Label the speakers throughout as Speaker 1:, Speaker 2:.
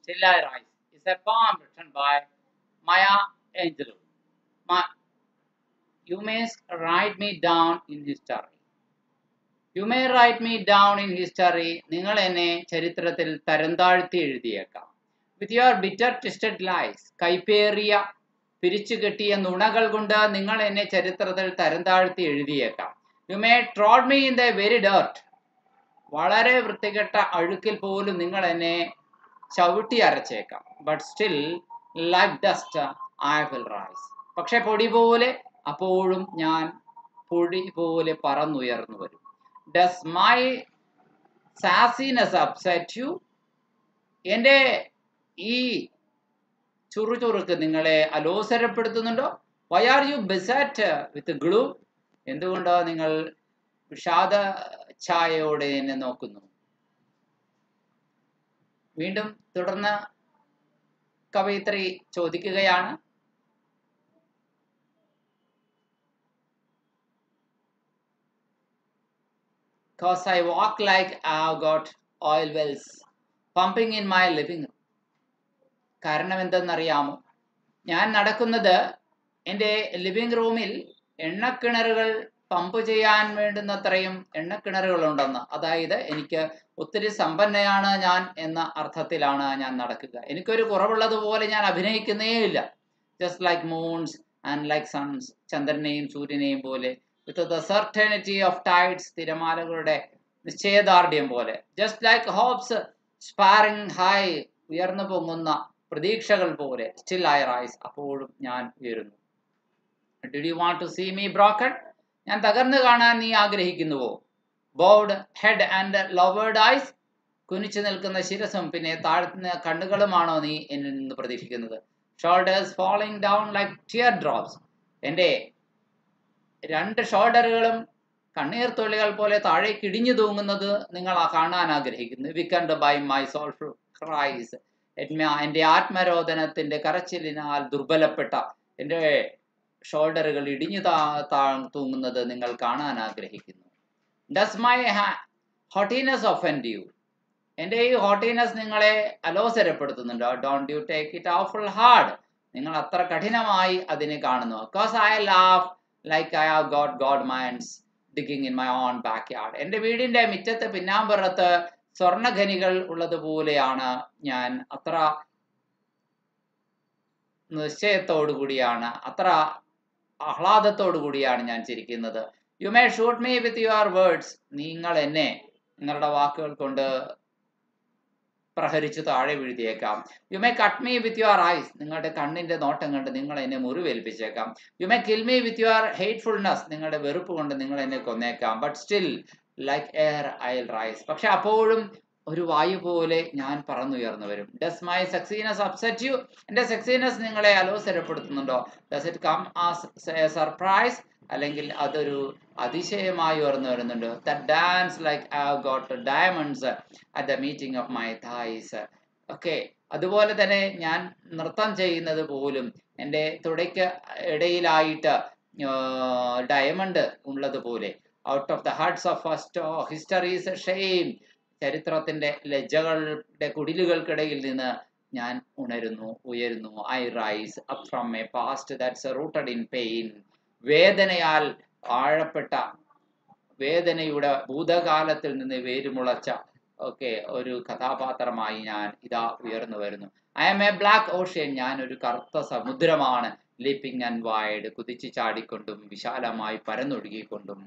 Speaker 1: Still I Rise is a poem written by Maya Angelou. You may write me down in history. You may write me down in history. നിങ്ങൾ എന്നെ ചരിത്രത്തിൽ തരംതാഴ്ത്തി എഴുതിയേക്കാം. With your bitter twisted lies, കൈപ്പേറിയ പിരിച്ചുകെട്ടിയ നുണകൾ കൊണ്ട് നിങ്ങൾ എന്നെ ചരിത്രത്തിൽ തരംതാഴ്ത്തി എഴുതിയേക്കാം. You may trod me in the very dirt. വളരെ വൃത്തികെട്ട അഴുക്കിൽ പോലും നിങ്ങൾ എന്നെ ചവിട്ടി അരച്ചേക്കാം. But still, like dust, I will rise. പക്ഷെ പൊടി പോലെ അപ്പോഴും ഞാൻ പൊടി പോലെ പറന്നുയർന്നു വരും. Does my sassiness upset you? എൻ്റെ ഈ ചുറുചുറുക്ക് നിങ്ങളെ അലോസരപ്പെടുത്തുന്നുണ്ടോ? Why are you beset with gloom? എന്തുകൊണ്ടോ നിങ്ങൾ വിഷാദ ഛായയോടെ എന്നെ നോക്കുന്നു? വീണ്ടും തുടർന്ന് കവയിത്രി ചോദിക്കുകയാണ്, Cause I walk like I've got oil wells pumping in my living room. കാരണം എന്തെന്നറിയാമോ? ഞാൻ നടക്കുന്നത് എൻ്റെ ലിവിംഗ് റൂമിൽ എണ്ണക്കിണറുകൾ പമ്പ് ചെയ്യാൻ വേണ്ടുന്നത്രയും എണ്ണക്കിണറുകളുണ്ടെന്ന്. അതായത് എനിക്ക് ഒത്തിരി സമ്പന്നയാണ് ഞാൻ എന്ന അർത്ഥത്തിലാണ് ഞാൻ നടക്കുക. എനിക്കൊരു കുറവുള്ളതുപോലെ ഞാൻ അഭിനയിക്കുന്നേ ഇല്ല. Just like moons and like suns, ചന്ദ്രനെയും സൂര്യനെയും പോലെ. With the certainty of tides, തിരമാലകളുടെ നിശ്ചയദാർഢ്യം പോലെ. Just like hopes springing high, ഉയർന്നു പൊങ്ങുന്ന പ്രതീക്ഷകൾ പോലെ. സ്റ്റിൽ ഐ റൈസ്, അപ്പോഴും ഞാൻ ഉയരുന്നു. Did you want to see me broken? ഞാൻ തകർന്നു കാണാൻ നീ ആഗ്രഹിക്കുന്നുവോ? Bowed head and lowered eyes, കുനിച്ചു നിൽക്കുന്ന ശിരസും പിന്നെ താഴ്ന്ന കണ്ണുകളുമാണോ നീ എന്നിൽ നിന്ന് പ്രതീക്ഷിക്കുന്നത്? Shoulders falling down like tear drops, എൻ്റെ രണ്ട് ഷോൾഡറുകളും കണ്ണീർ തുള്ളികൾ പോലെ താഴേക്ക് ഇടിഞ്ഞു തൂങ്ങുന്നത് നിങ്ങൾ കാണാൻ ആഗ്രഹിക്കുന്നു. വിക്കൻഡ് ബൈ മൈ സോൾഫുൾ ക്രൈസ്, എൻ്റെ ആത്മരോദനത്തിന്റെ കരച്ചിലിനാൽ ദുർബലപ്പെട്ട എൻ്റെ ഷോൾഡറുകൾ ഇടിഞ്ഞു തൂങ്ങുന്നത് നിങ്ങൾ കാണാൻ ആഗ്രഹിക്കുന്നു. Does my haughtiness offend you? എൻ്റെ ഈ ഹോട്ടിനെസ് നിങ്ങളെ അലോസരപ്പെടുത്തുന്നുണ്ടോ? Don't you take it awful hard, നിങ്ങൾ അത്ര കഠിനമായി അതിനെ കാണുന്നു. Because I laugh like I have got gold mines digging in my own back yard. എൻ്റെ വീടിൻ്റെ മുറ്റത്ത് പിന്നാമ്പുറത്ത് സ്വർണ്ണഖനികൾ ഉള്ളതുപോലെയാണ് ഞാൻ. അത്ര നിശ്ചയത്തോടു കൂടിയാണ്, അത്ര ആഹ്ലാദത്തോടു കൂടിയാണ് ഞാൻ ചിരിക്കുന്നത്. You may shoot me with your words, നിങ്ങൾ എന്നെ നിങ്ങളുടെ വാക്കുകൾ കൊണ്ട് പ്രഹരിച്ചു താഴെ വീഴ്ത്തിയേക്കാം. You may cut me with your eyes, നിങ്ങളുടെ കണ്ണിന്റെ നോട്ടം കണ്ട് നിങ്ങൾ എന്നെ മുറിവേൽപ്പിച്ചേക്കാം. You may kill me with your hatefulness, നിങ്ങളുടെ വെറുപ്പ് കൊണ്ട് നിങ്ങൾ എന്നെ കൊന്നേക്കാം. But still like air I will rise, പക്ഷെ അപ്പോഴും ഒരു വായു പോലെ ഞാൻ പറന്നുയർന്നു വരും. Does my sexiness upset you? എൻ്റെ സെക്സിനെസ് നിങ്ങളെ അലോസരപ്പെടുത്തുന്നുണ്ടോ? Does it come as a surprise, അല്ലെങ്കിൽ അതൊരു അതിശയമായി ഉയർന്നു വരുന്നുണ്ട്? That dance like I have got diamonds at the meeting of my thighs. Okay, അതുപോലെ തന്നെ ഞാൻ നൃത്തം ചെയ്യുന്നത് പോലും എൻ്റെ തുടയ്ക്ക് ഇടയിലായിട്ട് ഡയമണ്ട് ഉള്ളതുപോലെ. Out of the hearts of first history's shame, ചരിത്രത്തിന്റെ ലജ്ജകളുടെ കുടിലുകൾക്കിടയിൽ നിന്ന് ഞാൻ ഉണരുന്നു, ഉയരുന്നു. I rise up from a past that's rooted in pain, വേദനയാൽ ആഴപ്പെട്ട, വേദനയുടെ ഭൂതകാലത്തിൽ നിന്ന് വേരുമുളച്ച ഒരു കഥാപാത്രമായി ഞാൻ ഇതാ ഉയർന്നു വരുന്നു. I am a black ocean, ഞാൻ ഒരു കറുത്ത സമുദ്രമാണ്. ലിപ്പിംഗ് ആൻഡ് വൈഡ്, കുതിച്ചു ചാടിക്കൊണ്ടും വിശാലമായി പരന്നൊഴുകിക്കൊണ്ടും.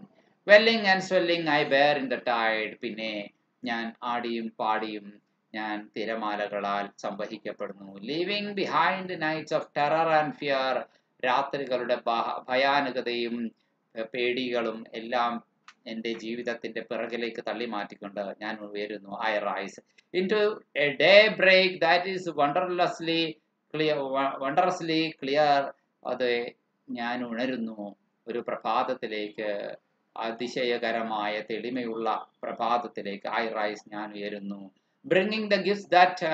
Speaker 1: Welling and swelling I bear in the tide, പിന്നെ ഞാൻ ആടിയും പാടിയും ഞാൻ തിരമാലകളാൽ സംവഹിക്കപ്പെടുന്നു. Leaving behind nights of terror and fear, രാത്രികളുടെ ഭയാനകതയും പേടികളും എല്ലാം എൻ്റെ ജീവിതത്തിന്റെ പിറകിലേക്ക് തള്ളി മാറ്റിക്കൊണ്ട് ഞാൻ ഉയരുന്നു. I rise into a daybreak that is wondrously clear. അത് ഞാൻ ഉണരുന്നു ഒരു പ്രഭാതത്തിലേക്ക്, അതിശയകരമായ തെളിമയുള്ള പ്രഭാതത്തിലേക്ക്. ഐ റൈസ്, ഞാൻ ഉയരുന്നു. Bringing the gifts that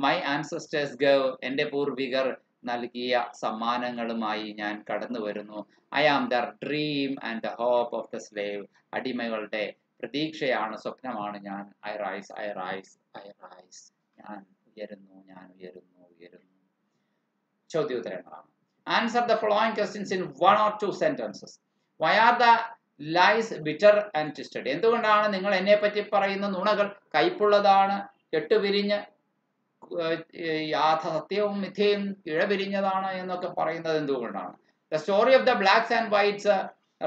Speaker 1: my ancestors gave, എൻ്റെ പൂർവികർ നൽകിയ സമ്മാനങ്ങളുമായി ഞാൻ കടന്നു വരുന്നു. I am the dream and the hope of the slave, അടിമകളുടെ പ്രതീക്ഷയാണ്, സ്വപ്നമാണ് ഞാൻ. I rise, I rise, I rise, ഞാൻ ഉയരുന്നു, ഞാൻ ഉയരുന്നു, ഉയരുന്നു. ചോദ്യോത്തരങ്ങളാണ്. Answer the following questions in 1 or 2 sentences. Why are the lies bitter and twisted? എന്തുകൊണ്ടാണ് നിങ്ങൾ എന്നെ പറ്റി പറയുന്ന നുണകൾ കയ്പുള്ളതാണ്, കെട്ടുപിരിഞ്ഞ് സത്യവും മിഥ്യയും ഇഴപിരിഞ്ഞതാണ് എന്നൊക്കെ പറയുന്നത് എന്തുകൊണ്ടാണ്? The story of the blacks and whites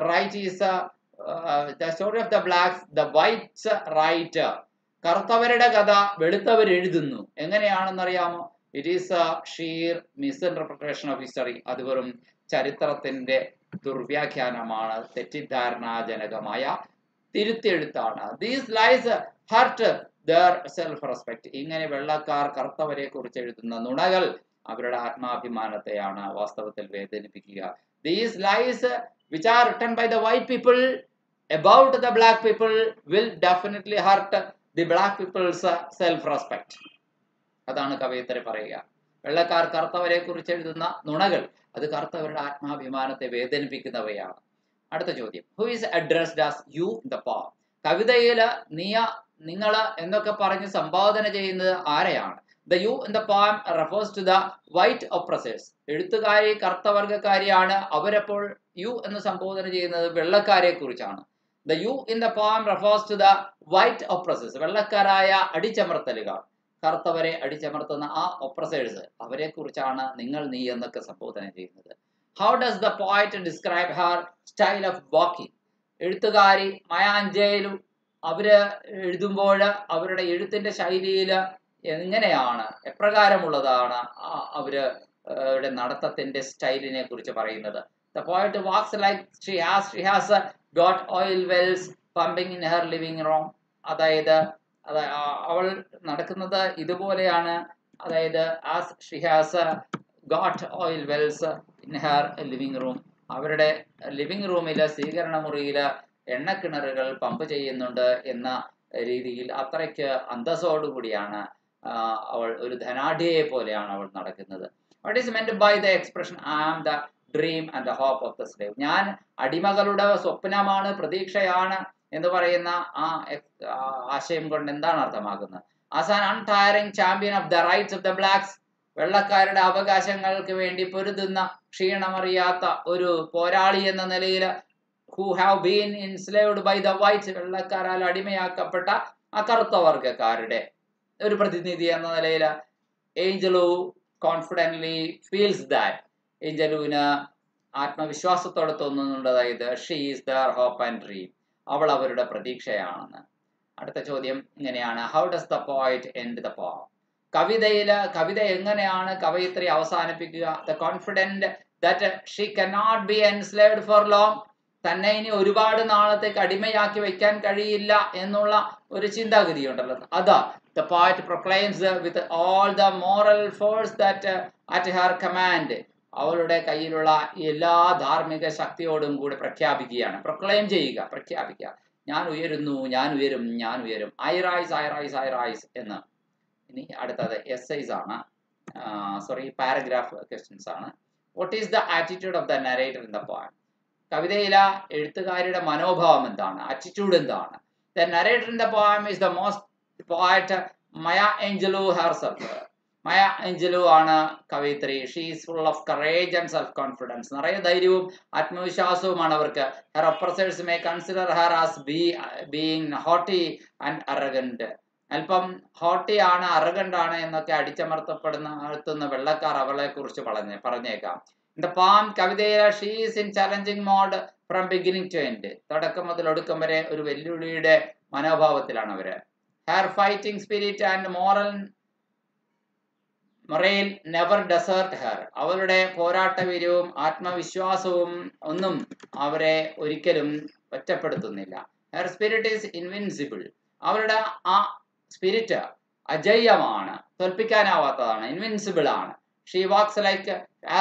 Speaker 1: right is the story of the blacks, the whites right. കറുത്തവരുടെ കഥ വെളുത്തവർ എഴുതുന്നു. എങ്ങനെയാണെന്നറിയാമോ? It is a sheer misinterpretation of history. അത് വെറും ചരിത്രത്തിന്റെ ദുർവ്യാഖ്യാനമാണ്, തെറ്റിദ്ധാരണാജനകമായ തിരുത്തിയെഴുത്താണ്. These lies hurt their self respect. ഇങ്ങനെ വെള്ളക്കാർ കറുത്തവരെ കുറിച്ച് എഴുതുന്ന നുണകൾ അവരുടെ ആത്മാഭിമാനത്തെയാണ് വാസ്തവത്തിൽ വേദനിപ്പിക്കുക. These lies which are written by the white people about the black people will definitely hurt the black people's self respect. അതാണ് കവയിത്രി പറയുക. വെള്ളക്കാർ കറുത്തവരെ കുറിച്ച് എഴുതുന്ന നുണകൾ അത് കറുത്തവരുടെ ആത്മാഭിമാനത്തെ വേദനിപ്പിക്കുന്നവയാണ്. അടുത്ത ചോദ്യം, who is addressed as you in the poem? കവിതയിൽ നിങ്ങൾ എന്നൊക്കെ പറഞ്ഞ് സംബോധന ചെയ്യുന്നത് ആരെയാണ്? The you in the poem refers to the white oppressors. എഴുത്തുകാരി കറുത്തവർഗക്കാരിയാണ്. അവരെപ്പോൾ you എന്ന് സംബോധന ചെയ്യുന്നത് വെള്ളക്കാരെ കുറിച്ചാണ്. The you in the poem refers to the white oppressors. വെള്ളക്കാരായ അടിച്ചമർത്തലുകാർ, കറുത്തവരെ അടിച്ചമർത്തുന്ന ആ ഒപ്രസേഴ്സ്, അവരെ കുറിച്ചാണ് നിങ്ങൾ നീ എന്നൊക്കെ സംബോധന ചെയ്യുന്നത്. How does the poet describe her style of walking? എഴുത്തുകാരി മയ അഞ്ചേലു അവര് എഴുതുമ്പോൾ അവരുടെ എഴുത്തിന്റെ ശൈലിയിൽ എങ്ങനെയാണ്, എപ്രകാരമുള്ളതാണ് അവരുടെ നടത്തത്തിന്റെ സ്റ്റൈലിനെ കുറിച്ച് പറയുന്നത്? The poet walks like she has got oil wells pumping in her living room. അതായത് അവൾ നടക്കുന്നത് ഇതുപോലെയാണ്. അതായത് as she has got oil wells in her living room. അവരുടെ ലിവിംഗ് റൂമില്, സ്വീകരണ മുറിയില് എണ്ണക്കിണറുകൾ പമ്പ് ചെയ്യുന്നുണ്ട് എന്ന രീതിയിൽ അത്രയ്ക്ക് അന്തസ്സോടുകൂടിയാണ് അവൾ, ഒരു ധനാഢ്യയെ പോലെയാണ് അവൾ നടക്കുന്നത്. What is meant by the expression I am the dream and the hope of the slave? ഞാൻ അടിമകളുടെ സ്വപ്നമാണ്, പ്രതീക്ഷയാണ് എന്ന് പറയുന്ന ആ ആശയം കൊണ്ട് എന്താണ് അർത്ഥമാക്കുന്നത്? As an untiring champion of the rights of the blacks, വെള്ളക്കാരുടെ അവകാശങ്ങൾക്ക് വേണ്ടി പൊരുതുന്ന ക്ഷീണമറിയാത്ത ഒരു പോരാളി എന്ന നിലയിൽ, who have been enslaved by the whites, വെള്ളക്കാരാൽ അടിമയാക്കപ്പെട്ട ആ കറുത്ത വർഗക്കാരുടെ ഒരു പ്രതിനിധി എന്ന നിലയിൽ ഏഞ്ചലു കോൺഫിഡൻ്റ്ലി ഫീൽസ് ദാറ്റ്, ഏഞ്ചലുവിന് ആത്മവിശ്വാസത്തോടെ തോന്നുന്നുണ്ട്, അതായത് she is their hope and dream, അവൾ അവരുടെ പ്രതീക്ഷയാണെന്ന്. അടുത്ത ചോദ്യം ഇങ്ങനെയാണ്, how does the poet end the poem? കവിത എങ്ങനെയാണ് കവയിത്രി അവസാനിപ്പിക്കുക? The confident that she cannot be enslaved for long, തന്നെ ഇനി ഒരുപാട് നാളത്തേക്ക് അടിമയാക്കി വെക്കാൻ കഴിയില്ല എന്നുള്ള ഒരു ചിന്താഗതി ഉണ്ടല്ലോ, അതാ the poet proclaims with all the moral force that at her command. അവളുടെ കയ്യിലുള്ള എല്ലാ ധാർമ്മിക ശക്തിയോടും കൂടി പ്രഖ്യാപിക്കുകയാണ്. പ്രൊക്ലെയിം ചെയ്യുക, പ്രഖ്യാപിക്കുക, ഞാൻ ഉയരുന്നു, ഞാൻ ഉയരും, ഞാൻ ഉയരും, I rise, I rise, I rise എന്ന്. ഇനി അടുത്തത് എസ്സൈസ് ആണ്, പാരഗ്രാഫ് ക്വസ്റ്റ്യൻസ് ആണ്. What is the attitude of the narrator in the poem? കവിതയിലെ എഴുത്തുകാരിയുടെ മനോഭാവം എന്താണ്, ആറ്റിറ്റ്യൂഡ് എന്താണ്? The narrator in the poem is the most poet Maya Angelou herself. Maya Angelou ആണ് കവയിത്രി. She is full of courage and self confidence. നിറയെ ധൈര്യവും ആത്മവിശ്വാസവുമാണ് അവർക്ക്. Her oppressors may consider her as being ഹോട്ടി and arrogant. അല്പം ഹോട്ടി ആണ്, arrogant ആണ് എന്നൊക്കെ അടിച്ചമർത്തപ്പെടുന്ന വെള്ളക്കാർ അവളെ കുറിച്ച് പറഞ്ഞേക്കാം. ഇൻ ദ പോം, കവിതയിലെ she is in challenging mode from beginning to end. തുടക്കം മുതൽ ഒടുക്കം വരെ ഒരു വെല്ലുവിളിയുടെ മനോഭാവത്തിലാണ് അവര്. Her fighting spirit and morale never desert her. അവളുടെ പോരാട്ടവീര്യവും ആത്മവിശ്വാസവും ഒന്നും അവരെ ഒരിക്കലും ഒറ്റപ്പെടുത്തുന്നില്ല. Her spirit is invincible. അവളുടെ ആ സ്പിരിറ്റ് അജയ്യമാണ്, തോൽപ്പിക്കാനാവാത്തതാണ്, ഇൻവിൻസിബിൾ ആണ്. She walks like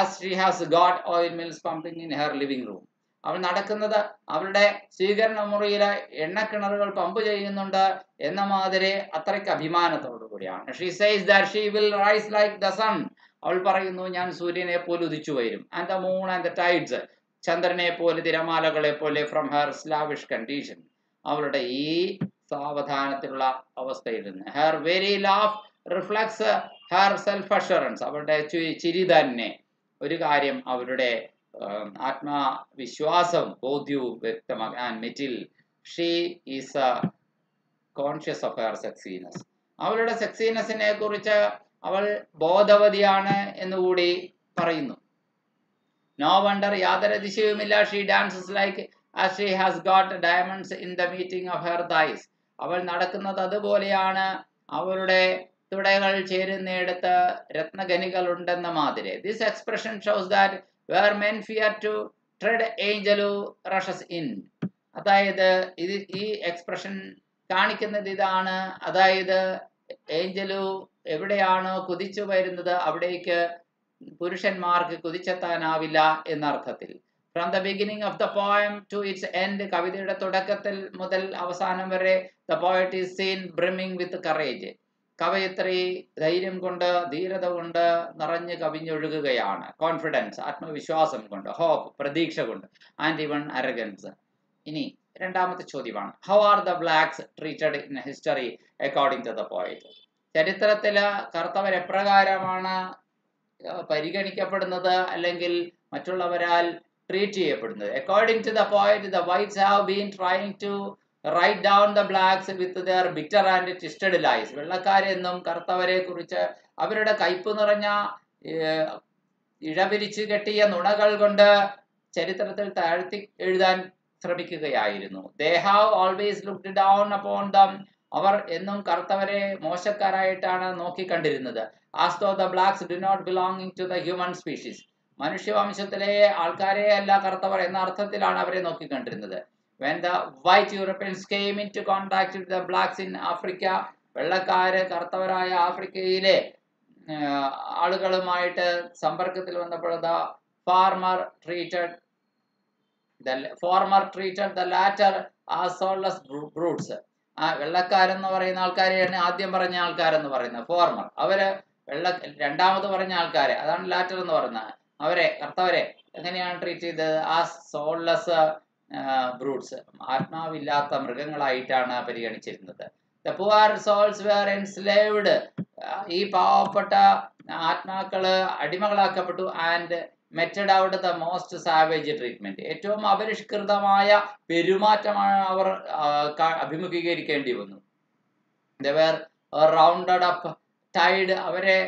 Speaker 1: as she has got oil mills pumping in her living room. അവൾ നടക്കുന്നത് അവളുടെ സ്വീകരണ മുറിയിലെ എണ്ണക്കിണറുകൾ പമ്പ് ചെയ്യുന്നുണ്ട് എന്ന മാതിരി അത്രയ്ക്ക് അഭിമാനത്തോടു കൂടിയാണ്. She says that she will rise like the sun. അവൾ പറയുന്നു, ഞാൻ സൂര്യനെ പോലെ ഉദിച്ചു വരും. And the moon and the tides, ചന്ദ്രനെ പോലെ, തിരമാലകളെ പോലെ, from her slavish condition, അവളുടെ ഈ സാവധാനത്തിലുള്ള അവസ്ഥയിൽ നിന്ന്. Her very laugh reflects her self assurance, അവരുടെ ചിരി തന്നെ ഒരു കാര്യം അവരുടെ ആത്മവിശ്വാസം ബോധ്യവും വ്യക്തമാക്കാൻ മെറ്റിൽ she is conscious of her sexiness, അവളുടെ സെക്സീനസിനെ കുറിച്ച് അവൾ ബോധവതിയാണ് എന്നുകൂടി പറയുന്നു. നോ വണ്ടർ, യാതൊരു അതിശയവുമില്ല. She dances like as she has got diamonds in the meeting of her thighs, അവൾ നടക്കുന്നത് അതുപോലെയാണ്, അവളുടെ തുടകൾ ചേരുന്നിടത്ത് രത്നഖനികൾ ഉണ്ടെന്ന മാതിരി. This expression shows that where men fear to tread Angelou rushes in, അതായത് ഈ എക്സ്പ്രഷൻ കാണിക്കുന്നത് ഇതാണ്, അതായത് ഏഞ്ചലു എവിടെയാണോ കുതിച്ചു വരുന്നത് അവിടേക്ക് പുരുഷന്മാർക്ക് കുതിച്ചെത്താനാവില്ല എന്നർത്ഥത്തിൽ. From the beginning of the poem to its end, കവിതയുടെ തുടക്കത്തിൽ മുതൽ അവസാനം വരെ the poet is seen brimming with courage, കവയിത്രി ധൈര്യം കൊണ്ട് ധീരത കൊണ്ട് നിറഞ്ഞു കവിഞ്ഞൊഴുകുകയാണ്. കോൺഫിഡൻസ്, ആത്മവിശ്വാസം കൊണ്ട്, ഹോപ്പ് പ്രതീക്ഷ കൊണ്ട്, ആൻഡ് ഈവൺ അരഗൻസ്. ഇനി രണ്ടാമത്തെ ചോദ്യമാണ്, how are the blacks treated in history according to the poet, ചരിത്രത്തിൽ കറുത്തവർ എപ്രകാരമാണ് പരിഗണിക്കപ്പെടുന്നത് അല്ലെങ്കിൽ മറ്റുള്ളവരാൽ ട്രീറ്റ് ചെയ്യപ്പെടുന്നത്. According to the poet the whites have been trying to write down the blacks with their bitter and twisted lies, വെള്ളക്കാരെന്നും കറുത്തവരെ കുറിച്ച് അവരുടെ കയ്പ് നിറഞ്ഞ ഇഴപിരിച്ചു കെട്ടിയ നുണകൾ കൊണ്ട് ചരിത്രത്തിൽ താഴ്ത്തി എഴുതാൻ ശ്രമിക്കുകയായിരുന്നു. They have always looked down upon them, അവർ എന്നും കറുത്തവരെ മോശക്കാരായിട്ടാണ് നോക്കിക്കണ്ടിരുന്നത്. As though the blacks do not belonging to the human species, മനുഷ്യവംശത്തിലെ ആൾക്കാരെ അല്ല കറുത്തവർ എന്ന അർത്ഥത്തിലാണ് അവരെ നോക്കിക്കണ്ടിരുന്നത്. When the white Europeans came into contact with the blacks in Africa, വെള്ളക്കാര് കറുത്തവരായ ആഫ്രിക്കയിലെ ആളുകളുമായിട്ട് സമ്പർക്കത്തിൽ വന്നപ്പോൾ the former treated the latter as soulless brutes, ആ വെള്ളക്കാരെന്ന് പറയുന്ന ആൾക്കാരെയാണ് ആദ്യം പറഞ്ഞ ആൾക്കാരെന്ന് പറയുന്നത് ഫോർമർ, അവര് രണ്ടാമത് പറഞ്ഞ ആൾക്കാരെ, അതാണ് ലാറ്റർ എന്ന് പറയുന്നത്, അവരെ കറുത്തവരെ എങ്ങനെയാണ് ട്രീറ്റ് ചെയ്തത്? ആ സോൾലെസ് ബ്രൂട്ട്സ്, ആത്മാവില്ലാത്ത മൃഗങ്ങളായിട്ടാണ് പരിഗണിച്ചിരുന്നത്. The poor souls were enslaved, ഈ പാവപ്പെട്ട ആത്മാക്കള് അടിമകളാക്കപ്പെട്ടു. And meted out the most savage treatment, ഏറ്റവും അപരിഷ്കൃതമായ പെരുമാറ്റമാണ് അവർ അഭിമുഖീകരിക്കേണ്ടി വന്നു. They were rounded up tied, അവരെ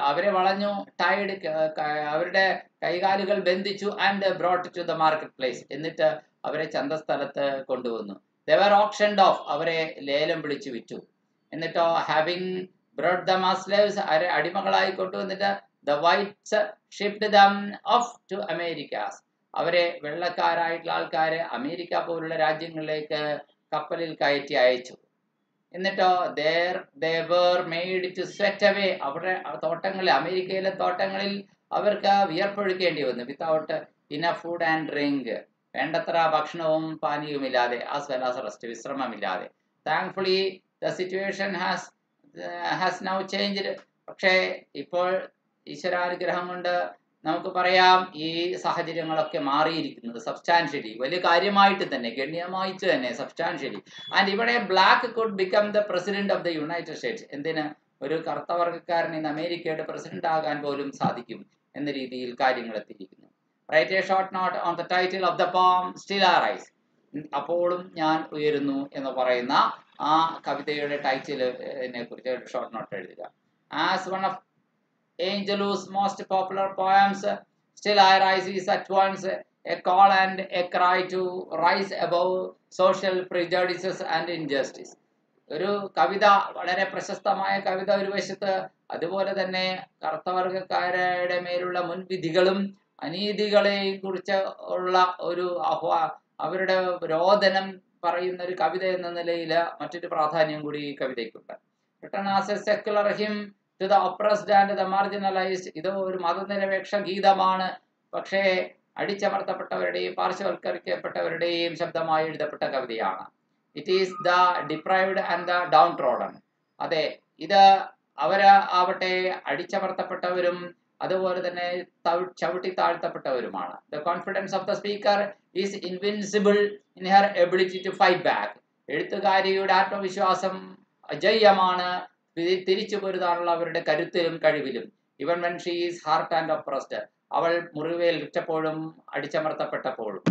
Speaker 1: അവരെ വളഞ്ഞു, ടൈഡ് അവരുടെ കൈകാലുകൾ ബന്ധിച്ചു. And brought to the market place, എന്നിട്ട് അവരെ ചന്തസ്ഥലത്ത് കൊണ്ടുവന്നു. ദേ വെർ ഓപ്ഷൻഡ് ഓഫ്, അവരെ ലേലം വിളിച്ചു വിറ്റു. എന്നിട്ടോ having brought them as slaves, അവരെ അടിമകളായി കൊണ്ടുവന്നിട്ട് the whites shipped dum of two Americas, അവരെ വെള്ളക്കാരായിട്ടുള്ള ആൾക്കാരെ അമേരിക്ക പോലുള്ള രാജ്യങ്ങളിലേക്ക് കപ്പലിൽ കയറ്റി അയച്ചു. എന്നിട്ടോ they were made to sweat away, അവരുടെ തോട്ടങ്ങളിൽ, അമേരിക്കയിലെ തോട്ടങ്ങളിൽ അവർക്ക് വിയർപ്പൊഴുക്കേണ്ടി വന്നു. Without enough food and drink, വേണ്ടത്ര ഭക്ഷണവും പാനീയവുമില്ലാതെ, ആസ് വെൽ ആസ് റെസ്റ്റ്, വിശ്രമമില്ലാതെ. Thankfully the situation has now changed, പക്ഷേ ഇപ്പോൾ ഈശ്വരാനുഗ്രഹം കൊണ്ട് നമുക്ക് പറയാം ഈ സാഹചര്യങ്ങളൊക്കെ മാറിയിരിക്കുന്നത് സബ്സ്റ്റാൻഷ്യലി, വലിയ കാര്യമായിട്ട് തന്നെ, ഗണ്യമായിട്ട് തന്നെ സബ്സ്റ്റാൻഷ്യലി. ആൻഡ് ഇവിടെ black could become the president of the United States, എന്തിന് ഒരു കറുത്ത വർഗ്ഗക്കാരൻ ഇന്ന് അമേരിക്കയുടെ പ്രസിഡന്റ് ആകാൻ പോലും സാധിക്കും എന്ന രീതിയിൽ കാര്യങ്ങൾ എത്തിയിരിക്കുന്നു. Write a short note on the title of the poem still I rise, അപ്പോഴും ഞാൻ ഉയരുന്നു എന്ന് പറയുന്ന ആ കവിതയുടെ ടൈറ്റിലിനെ കുറിച്ച് ഒരു ഷോർട്ട് നോട്ട് എഴുതുക. As one of Angelou's most popular poems, Still I Rise is at once a call and a cry to rise above social prejudices and injustice. ഒരു കവിത, വളരെ പ്രശസ്തമായ കവിത ഒരു വശത്ത്, അതുപോലെ തന്നെ കറുത്തവർഗക്കാരുടെ മേലുള്ള മുൻവിധികളും അനീതികളെയും കുറിച്ച് ഉള്ള ഒരു അവരുടെ രോദനം പറയുന്ന ഒരു കവിത എന്ന നിലയിൽ മറ്റൊരു പ്രാധാന്യം കൂടി ഈ കവിതയ്ക്കുണ്ട്. Written as a secular hymn to the oppressed and the marginalized, ഇത് ഒരു മതനിരപേക്ഷ ഗീതമാണ്, പക്ഷേ അടിച്ചമർത്തപ്പെട്ടവരുടെയും പാർശ്വവൽക്കരിക്കപ്പെട്ടവരുടെയും ശബ്ദമായി എഴുതപ്പെട്ട കവിതയാണ്. It is the deprived and the downtrodden, അതെ, ഇത് ആവട്ടെ അടിച്ചമർത്തപ്പെട്ടവരും അതുപോലെ തന്നെ ചവിട്ടി താഴ്ത്തപ്പെട്ടവരുമാണ്. The confidence of the speaker is invincible in her ability to fight back, എഴുത്തുകാരിയുടെ ആത്മവിശ്വാസം അജയ്യമാണ് തിരിച്ചു പൊരുതാനുള്ള അവരുടെ കരുത്തിലും കഴിവിലും. Even when she is hurt and oppressed, അവൾ മുറിവേൽറ്റപ്പോഴും അടിച്ചമർത്തപ്പെട്ടപ്പോഴും.